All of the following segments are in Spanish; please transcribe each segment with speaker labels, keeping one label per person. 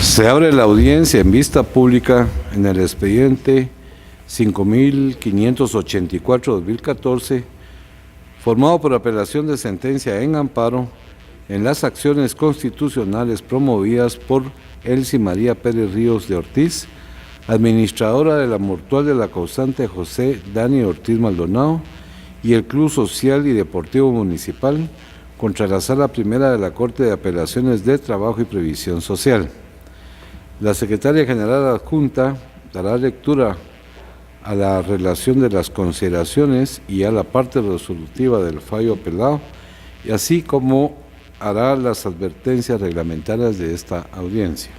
Speaker 1: Se abre la audiencia en vista pública en el expediente 5584-2014, formado por apelación de sentencia en amparo en las acciones constitucionales promovidas por Elsie María Pérez Ríos de Ortiz, administradora de la mortuaria de la causante José Dani Ortiz Maldonado, y el Club Social y Deportivo Municipal contra la Sala Primera de la Corte de Apelaciones de Trabajo y Previsión Social. La Secretaria General Adjunta dará lectura a la relación de las consideraciones y a la parte resolutiva del fallo apelado, y así como hará las advertencias reglamentarias de esta audiencia.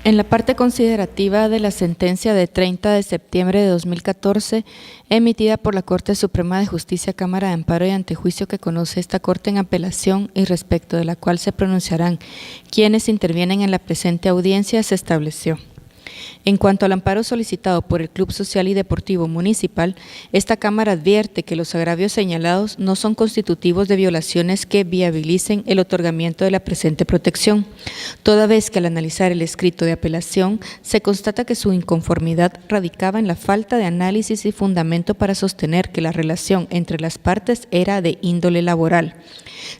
Speaker 2: En la parte considerativa de la sentencia de 30 de septiembre de 2014, emitida por la Corte Suprema de Justicia, Cámara de Amparo y Antejuicio que conoce esta Corte en apelación y respecto de la cual se pronunciarán quienes intervienen en la presente audiencia, se estableció. En cuanto al amparo solicitado por el Club Social y Deportivo Municipal, esta Cámara advierte que los agravios señalados no son constitutivos de violaciones que viabilicen el otorgamiento de la presente protección, toda vez que al analizar el escrito de apelación se constata que su inconformidad radicaba en la falta de análisis y fundamento para sostener que la relación entre las partes era de índole laboral.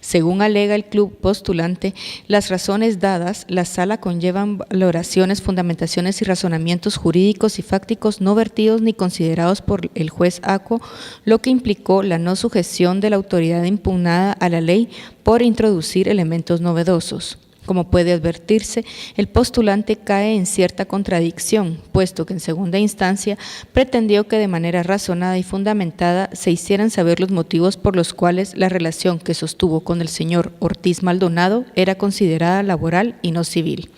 Speaker 2: Según alega el club postulante, las razones dadas, la sala conllevan valoraciones, fundamentaciones y razonamientos jurídicos y fácticos no vertidos ni considerados por el juez ACO, lo que implicó la no sujeción de la autoridad impugnada a la ley por introducir elementos novedosos. Como puede advertirse, el postulante cae en cierta contradicción, puesto que en segunda instancia pretendió que de manera razonada y fundamentada se hicieran saber los motivos por los cuales la relación que sostuvo con el señor Ortiz Maldonado era considerada laboral y no civil.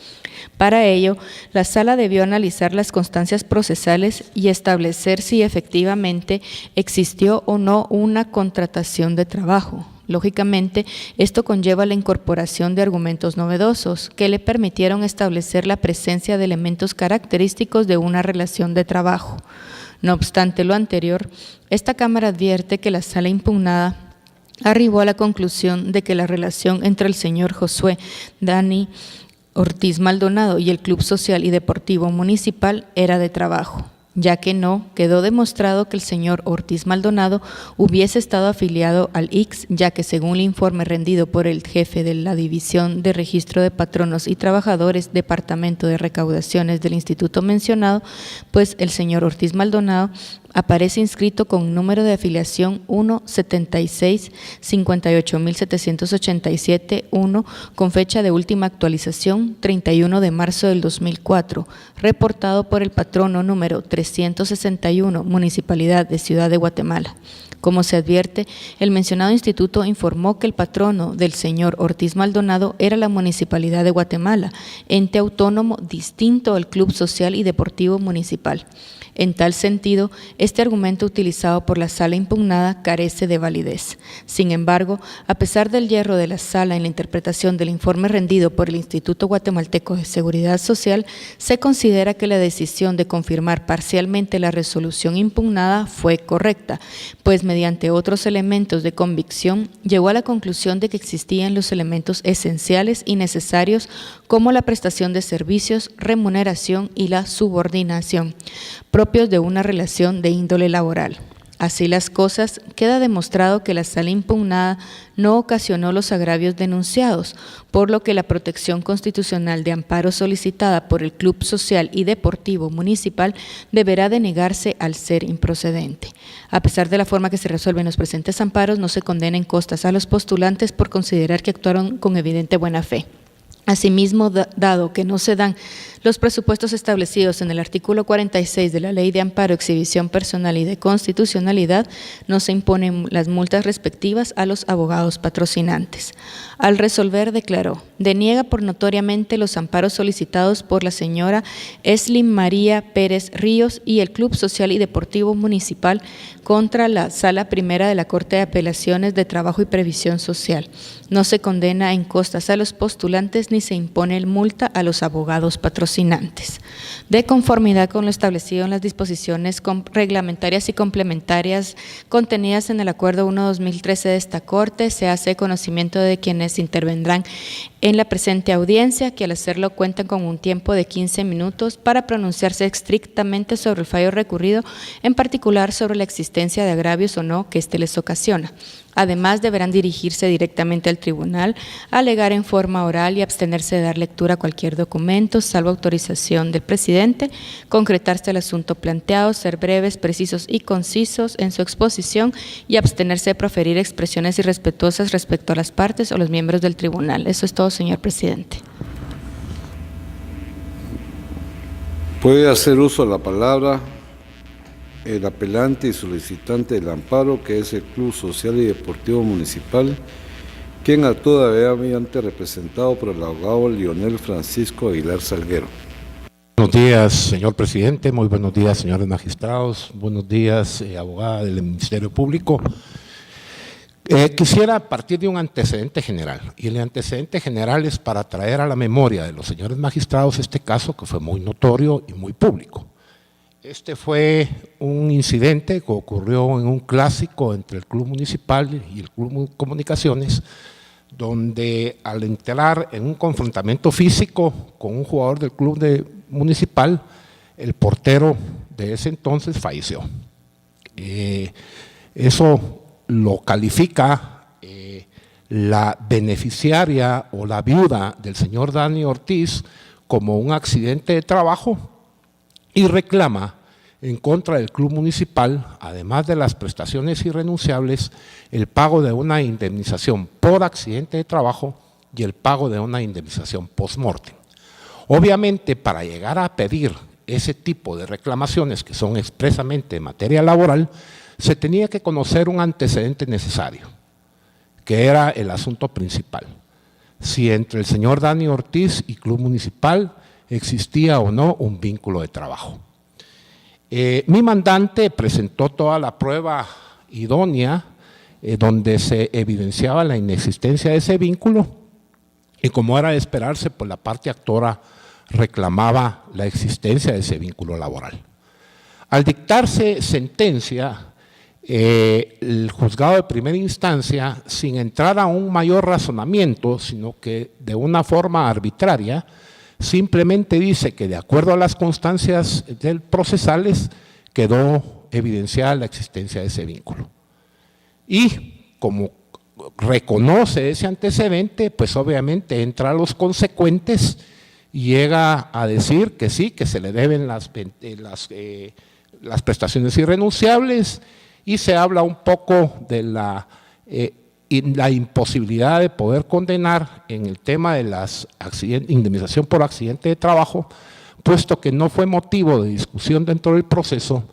Speaker 2: Para ello, la Sala debió analizar las constancias procesales y establecer si efectivamente existió o no una contratación de trabajo. Lógicamente, esto conlleva la incorporación de argumentos novedosos que le permitieron establecer la presencia de elementos característicos de una relación de trabajo. No obstante lo anterior, esta Cámara advierte que la Sala impugnada arribó a la conclusión de que la relación entre el señor Josué Dani Ortiz Maldonado y el Club Social y Deportivo Municipal era de trabajo, ya que no quedó demostrado que el señor Ortiz Maldonado hubiese estado afiliado al IX, ya que según el informe rendido por el jefe de la División de Registro de Patronos y Trabajadores, Departamento de Recaudaciones del instituto mencionado, pues el señor Ortiz Maldonado aparece inscrito con número de afiliación 176-58787-1 con fecha de última actualización 31 de marzo del 2004, reportado por el patrono número 361, Municipalidad de Ciudad de Guatemala. Como se advierte, el mencionado instituto informó que el patrono del señor Ortiz Maldonado era la Municipalidad de Guatemala, ente autónomo distinto al Club Social y Deportivo Municipal. En tal sentido, este argumento utilizado por la Sala impugnada carece de validez. Sin embargo, a pesar del hierro de la Sala en la interpretación del informe rendido por el Instituto Guatemalteco de Seguridad Social, se considera que la decisión de confirmar parcialmente la resolución impugnada fue correcta, pues mediante otros elementos de convicción llegó a la conclusión de que existían los elementos esenciales y necesarios como la prestación de servicios, remuneración y la subordinación, propios de una relación de índole laboral. Así las cosas, queda demostrado que la Sala impugnada no ocasionó los agravios denunciados, por lo que la protección constitucional de amparo solicitada por el Club Social y Deportivo Municipal deberá denegarse al ser improcedente. A pesar de la forma que se resuelven los presentes amparos, no se condena en costas a los postulantes por considerar que actuaron con evidente buena fe. Asimismo, dado que no se dan los presupuestos establecidos en el artículo 46 de la Ley de Amparo, Exhibición Personal y de Constitucionalidad, no se imponen las multas respectivas a los abogados patrocinantes. Al resolver, declaró, deniega por notoriamente los amparos solicitados por la señora Elsie María Pérez Ríos y el Club Social y Deportivo Municipal contra la Sala Primera de la Corte de Apelaciones de Trabajo y Previsión Social. No se condena en costas a los postulantes ni se impone multa a los abogados patrocinantes. De conformidad con lo establecido en las disposiciones reglamentarias y complementarias contenidas en el Acuerdo 1-2013 de esta Corte, se hace conocimiento de quienes intervendrán en la presente audiencia, que al hacerlo cuentan con un tiempo de 15 minutos para pronunciarse estrictamente sobre el fallo recurrido, en particular sobre la existencia de agravios o no que éste les ocasiona. Además, deberán dirigirse directamente al tribunal, alegar en forma oral y abstenerse de dar lectura a cualquier documento, salvo autorización del presidente, concretarse el asunto planteado, ser breves, precisos y concisos en su exposición y abstenerse de proferir expresiones irrespetuosas respecto a las partes o los miembros del tribunal. Eso es todo, señor presidente.
Speaker 1: Puede hacer uso de la palabra el apelante y solicitante del amparo, que es el Club Social y Deportivo Municipal, quien actúa debidamente representado por el abogado Lionel Francisco Aguilar Salguero.
Speaker 3: Buenos días, señor presidente. Muy buenos días, señores magistrados. Buenos días, abogada del Ministerio Público. Quisiera partir de un antecedente general, y el antecedente general es para traer a la memoria de los señores magistrados este caso que fue muy notorio y muy público. Este fue un incidente que ocurrió en un clásico entre el Club Municipal y el Club Comunicaciones, donde al entrar en un confrontamiento físico con un jugador del Club Municipal, el portero de ese entonces falleció. Eso lo califica la beneficiaria o la viuda del señor Dani Ortiz como un accidente de trabajo y reclama en contra del Club Municipal, además de las prestaciones irrenunciables, el pago de una indemnización por accidente de trabajo y el pago de una indemnización post-mortem. Obviamente, para llegar a pedir ese tipo de reclamaciones que son expresamente en materia laboral, se tenía que conocer un antecedente necesario, que era el asunto principal. Si entre el señor Dani Ortiz y Club Municipal existía o no un vínculo de trabajo. Mi mandante presentó toda la prueba idónea donde se evidenciaba la inexistencia de ese vínculo y, como era de esperarse, pues la parte actora reclamaba la existencia de ese vínculo laboral. Al dictarse sentencia, el juzgado de primera instancia, sin entrar a un mayor razonamiento, sino que de una forma arbitraria, simplemente dice que de acuerdo a las constancias del procesales quedó evidenciada la existencia de ese vínculo. Y como reconoce ese antecedente, pues obviamente entra a los consecuentes y llega a decir que sí, que se le deben las prestaciones irrenunciables, y se habla un poco de la imposibilidad de poder condenar en el tema de la indemnización por accidente de trabajo, puesto que no fue motivo de discusión dentro del proceso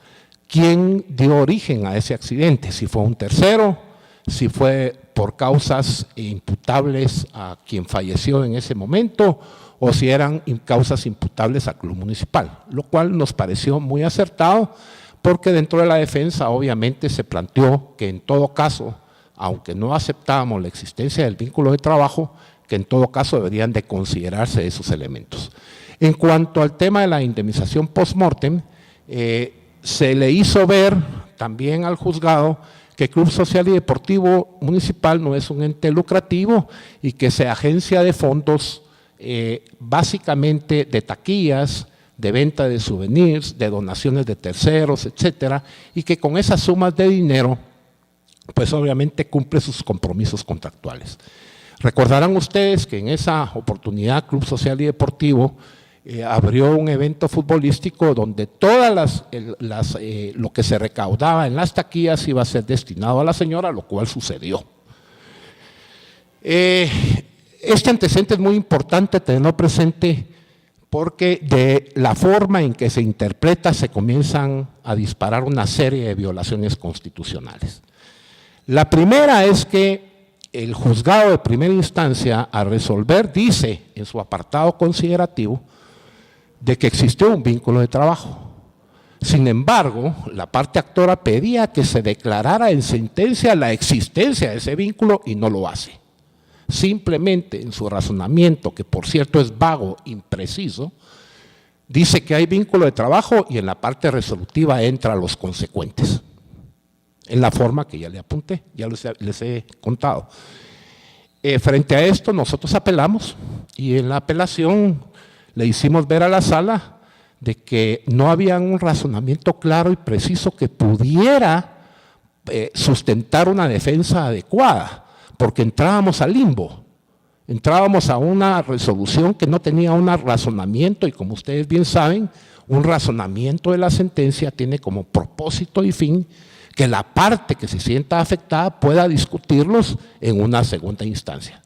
Speaker 3: quién dio origen a ese accidente, si fue un tercero, si fue por causas imputables a quien falleció en ese momento o si eran causas imputables al Club Municipal, lo cual nos pareció muy acertado porque dentro de la defensa obviamente se planteó que en todo caso, aunque no aceptábamos la existencia del vínculo de trabajo, que en todo caso deberían de considerarse esos elementos. En cuanto al tema de la indemnización post-mortem, se le hizo ver también al juzgado que Club Social y Deportivo Municipal no es un ente lucrativo y que se agencia de fondos básicamente de taquillas, de venta de souvenirs, de donaciones de terceros, etcétera, y que con esas sumas de dinero pues obviamente cumple sus compromisos contractuales. Recordarán ustedes que en esa oportunidad Club Social y Deportivo abrió un evento futbolístico donde todas lo que se recaudaba en las taquillas iba a ser destinado a la señora, lo cual sucedió. Este antecedente es muy importante tenerlo presente porque de la forma en que se interpreta se comienzan a disparar una serie de violaciones constitucionales. La primera es que el juzgado de primera instancia, al resolver, dice en su apartado considerativo de que existió un vínculo de trabajo. Sin embargo, la parte actora pedía que se declarara en sentencia la existencia de ese vínculo y no lo hace. Simplemente en su razonamiento, que por cierto es vago, impreciso, dice que hay vínculo de trabajo y en la parte resolutiva entra los consecuentes. En la forma que ya le apunté, ya les he contado. Frente a esto, nosotros apelamos y en la apelación le hicimos ver a la sala de que no había un razonamiento claro y preciso que pudiera sustentar una defensa adecuada, porque entrábamos al limbo, entrábamos a una resolución que no tenía un razonamiento y como ustedes bien saben, un razonamiento de la sentencia tiene como propósito y fin que la parte que se sienta afectada pueda discutirlos en una segunda instancia.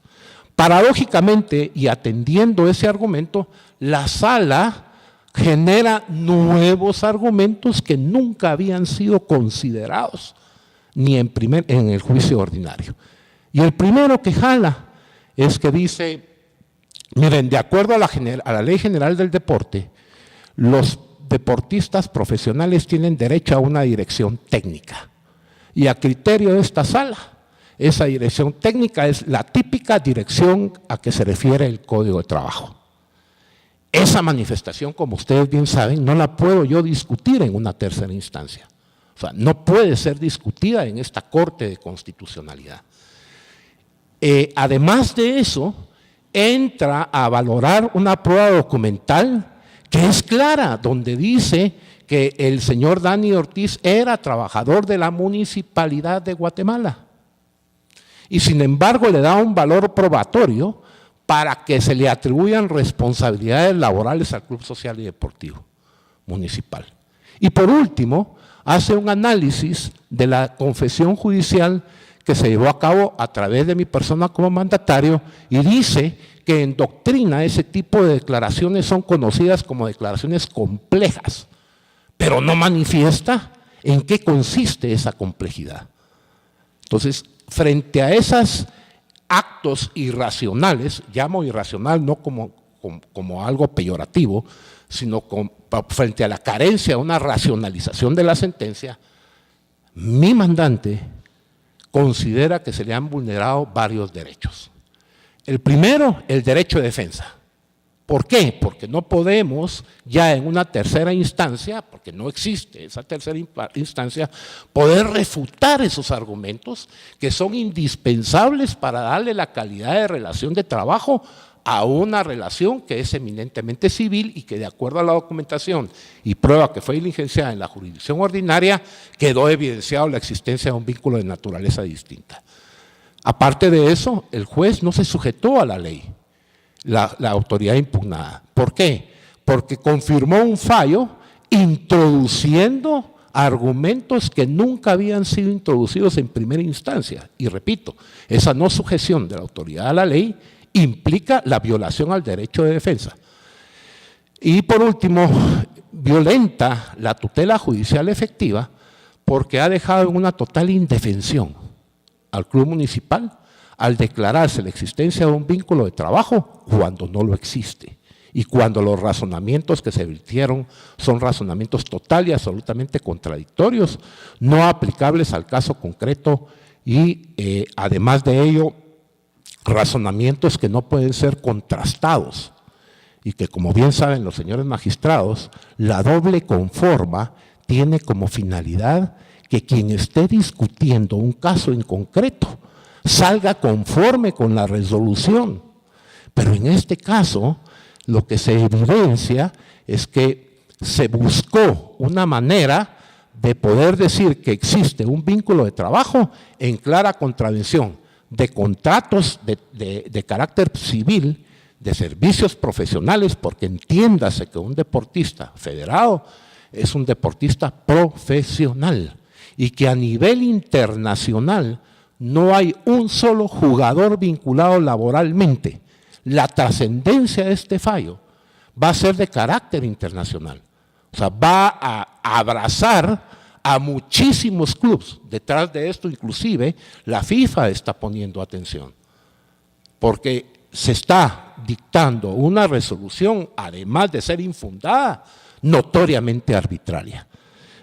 Speaker 3: Paradójicamente, y atendiendo ese argumento, la sala genera nuevos argumentos que nunca habían sido considerados ni en el juicio ordinario. Y el primero que jala es que dice, miren, de acuerdo a la Ley General del Deporte, los deportistas profesionales tienen derecho a una dirección técnica. Y a criterio de esta sala, esa dirección técnica es la típica dirección a que se refiere el Código de Trabajo. Esa manifestación, como ustedes bien saben, no la puedo yo discutir en una tercera instancia. O sea, no puede ser discutida en esta Corte de Constitucionalidad. Además de eso, entra a valorar una prueba documental que es clara, donde dice que el señor Dani Ortiz era trabajador de la Municipalidad de Guatemala. Y sin embargo le da un valor probatorio para que se le atribuyan responsabilidades laborales al Club Social y Deportivo Municipal. Y por último, hace un análisis de la confesión judicial que se llevó a cabo a través de mi persona como mandatario y dice que en doctrina ese tipo de declaraciones son conocidas como declaraciones complejas, pero no manifiesta en qué consiste esa complejidad. Entonces, frente a esos actos irracionales, llamo irracional no como algo peyorativo, sino frente a la carencia de una racionalización de la sentencia, mi mandante considera que se le han vulnerado varios derechos. El primero, el derecho de defensa. ¿Por qué? Porque no podemos ya en una tercera instancia, porque no existe esa tercera instancia, poder refutar esos argumentos que son indispensables para darle la calidad de relación de trabajo a una relación que es eminentemente civil y que de acuerdo a la documentación y prueba que fue diligenciada en la jurisdicción ordinaria, quedó evidenciado la existencia de un vínculo de naturaleza distinta. Aparte de eso, el juez no se sujetó a la ley, la autoridad impugnada. ¿Por qué? Porque confirmó un fallo introduciendo argumentos que nunca habían sido introducidos en primera instancia. Y repito, esa no sujeción de la autoridad a la ley implica la violación al derecho de defensa. Y por último, violenta la tutela judicial efectiva porque ha dejado en una total indefensión al club municipal al declararse la existencia de un vínculo de trabajo cuando no lo existe y cuando los razonamientos que se vertieron son razonamientos total y absolutamente contradictorios, no aplicables al caso concreto y además de ello, razonamientos que no pueden ser contrastados y que, como bien saben los señores magistrados, la doble conforma tiene como finalidad que quien esté discutiendo un caso en concreto salga conforme con la resolución. Pero en este caso, lo que se evidencia es que se buscó una manera de poder decir que existe un vínculo de trabajo en clara contravención de contratos de carácter civil, de servicios profesionales, porque entiéndase que un deportista federado es un deportista profesional y que a nivel internacional no hay un solo jugador vinculado laboralmente. La trascendencia de este fallo va a ser de carácter internacional, o sea, va a abrazar a muchísimos clubes. Detrás de esto, inclusive, la FIFA está poniendo atención, porque se está dictando una resolución, además de ser infundada, notoriamente arbitraria.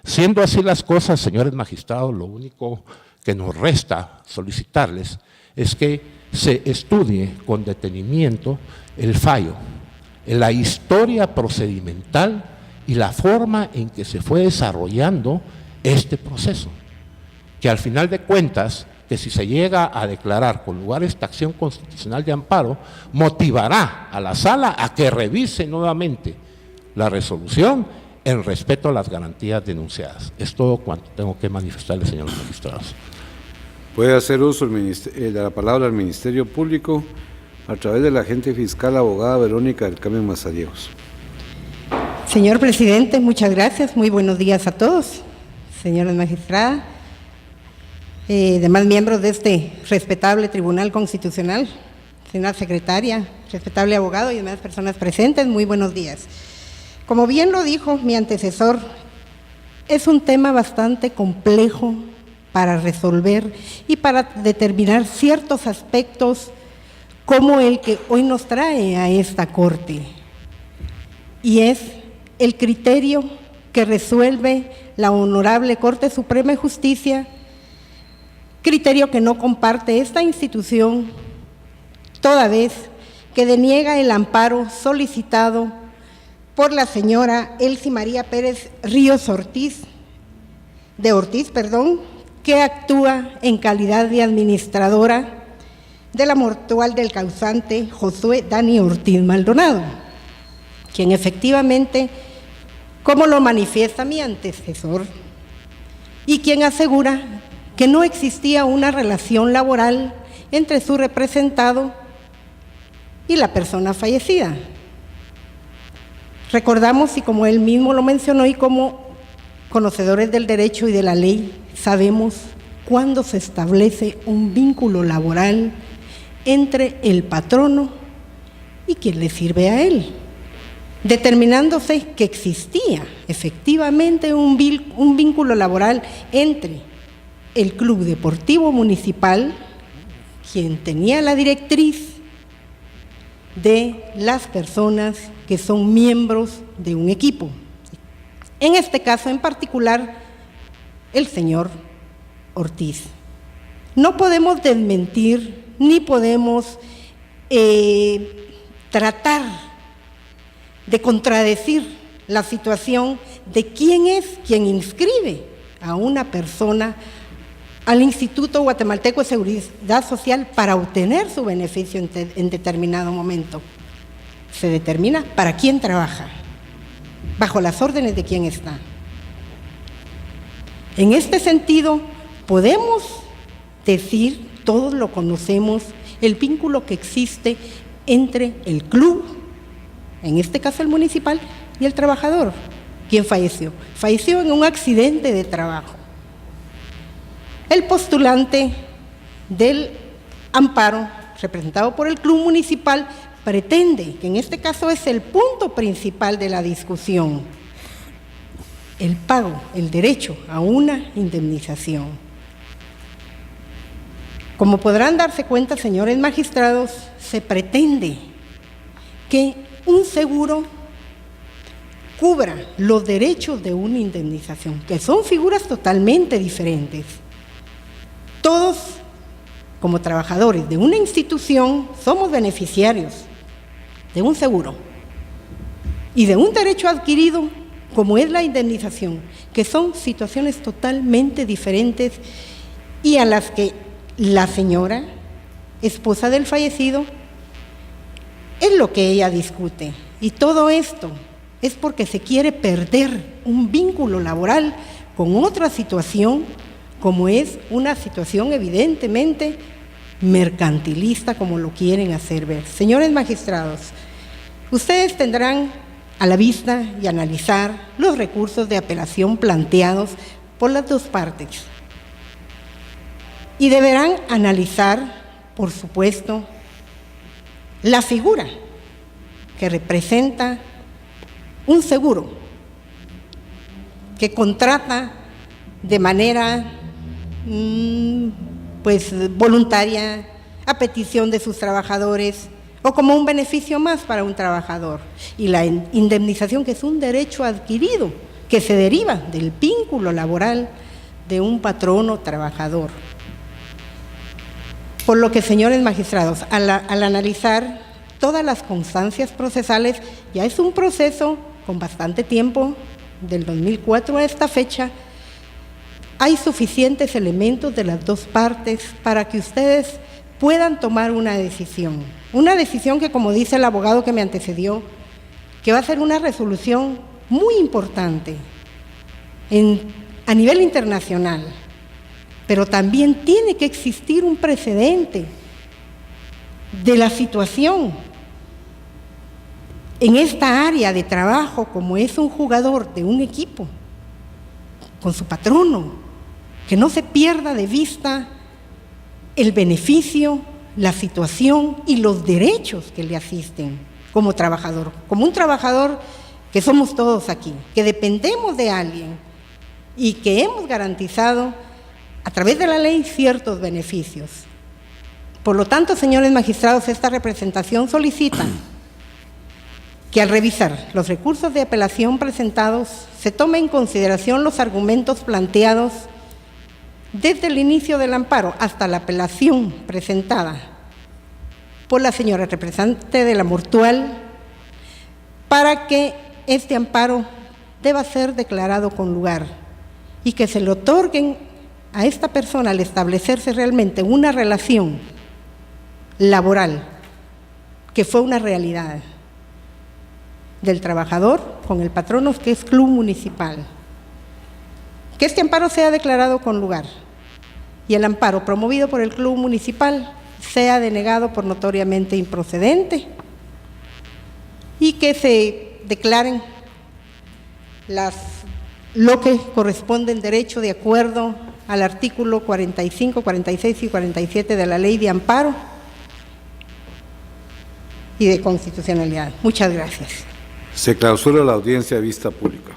Speaker 3: Siendo así las cosas, señores magistrados, lo único que nos resta solicitarles es que se estudie con detenimiento el fallo, la historia procedimental y la forma en que se fue desarrollando este proceso, que al final de cuentas que si se llega a declarar con lugar esta acción constitucional de amparo, motivará a la sala a que revise nuevamente la resolución en respeto a las garantías denunciadas. Es todo cuanto tengo que manifestarle, señores magistrados.
Speaker 1: Puede hacer uso de la palabra al Ministerio Público a través de la agente fiscal abogada Verónica del Carmen Mazariegos.
Speaker 4: Señor presidente, muchas gracias. Muy buenos días a todos. Señora magistrada, demás miembros de este respetable Tribunal Constitucional, señora secretaria, respetable abogado y demás personas presentes, muy buenos días. Como bien lo dijo mi antecesor, es un tema bastante complejo para resolver y para determinar ciertos aspectos como el que hoy nos trae a esta Corte, y es el criterio que resuelve la Honorable Corte Suprema de Justicia, criterio que no comparte esta institución, toda vez que deniega el amparo solicitado por la señora Elsie María Pérez Ríos Ortiz, que actúa en calidad de administradora de la mortual del causante Josué Dani Ortiz Maldonado, quien efectivamente, como lo manifiesta mi antecesor, y quien asegura que no existía una relación laboral entre su representado y la persona fallecida. Recordamos, y como él mismo lo mencionó, y como conocedores del derecho y de la ley, sabemos cuándo se establece un vínculo laboral entre el patrono y quien le sirve a él, determinándose que existía efectivamente un vínculo laboral entre el Club Deportivo Municipal, quien tenía la directriz de las personas que son miembros de un equipo. En este caso en particular, el señor Ortiz. No podemos desmentir ni podemos tratar de contradecir la situación de quién es quien inscribe a una persona al Instituto Guatemalteco de Seguridad Social para obtener su beneficio en determinado momento. Se determina para quién trabaja, bajo las órdenes de quién está. En este sentido, podemos decir, todos lo conocemos, el vínculo que existe entre el club, en este caso el municipal, y el trabajador, quien falleció. Falleció en un accidente de trabajo. El postulante del amparo, representado por el club municipal, pretende, que en este caso es el punto principal de la discusión, el pago, el derecho a una indemnización. Como podrán darse cuenta, señores magistrados, se pretende que un seguro cubra los derechos de una indemnización, que son figuras totalmente diferentes. Todos, como trabajadores de una institución, somos beneficiarios de un seguro y de un derecho adquirido como es la indemnización, que son situaciones totalmente diferentes y a las que la señora, esposa del fallecido, es lo que ella discute. Y todo esto es porque se quiere perder un vínculo laboral con otra situación, como es una situación evidentemente mercantilista, como lo quieren hacer ver. Señores magistrados, ustedes tendrán a la vista y analizar los recursos de apelación planteados por las dos partes. Y deberán analizar, por supuesto, la figura que representa un seguro que contrata de manera voluntaria, a petición de sus trabajadores o como un beneficio más para un trabajador, y la indemnización, que es un derecho adquirido que se deriva del vínculo laboral de un patrono trabajador. Por lo que, señores magistrados, al analizar todas las constancias procesales, ya es un proceso con bastante tiempo, del 2004 a esta fecha, hay suficientes elementos de las dos partes para que ustedes puedan tomar una decisión que, como dice el abogado que me antecedió, que va a ser una resolución muy importante a nivel internacional, pero también tiene que existir un precedente de la situación en esta área de trabajo, como es un jugador de un equipo con su patrono, que no se pierda de vista el beneficio, la situación y los derechos que le asisten como trabajador, como un trabajador que somos todos aquí, que dependemos de alguien y que hemos garantizado a través de la ley ciertos beneficios. Por lo tanto, señores magistrados, esta representación solicita que al revisar los recursos de apelación presentados se tome en consideración los argumentos planteados desde el inicio del amparo hasta la apelación presentada por la señora representante de la Mortual, para que este amparo deba ser declarado con lugar y que se le otorguen a esta persona, al establecerse realmente una relación laboral, que fue una realidad del trabajador con el patrono, que es Club Municipal, que este amparo sea declarado con lugar y el amparo promovido por el Club Municipal sea denegado por notoriamente improcedente y que se declaren lo que corresponde en derecho de acuerdo al artículo 45, 46 y 47 de la Ley de Amparo y de Constitucionalidad. Muchas gracias.
Speaker 1: Se clausura la audiencia de vista pública.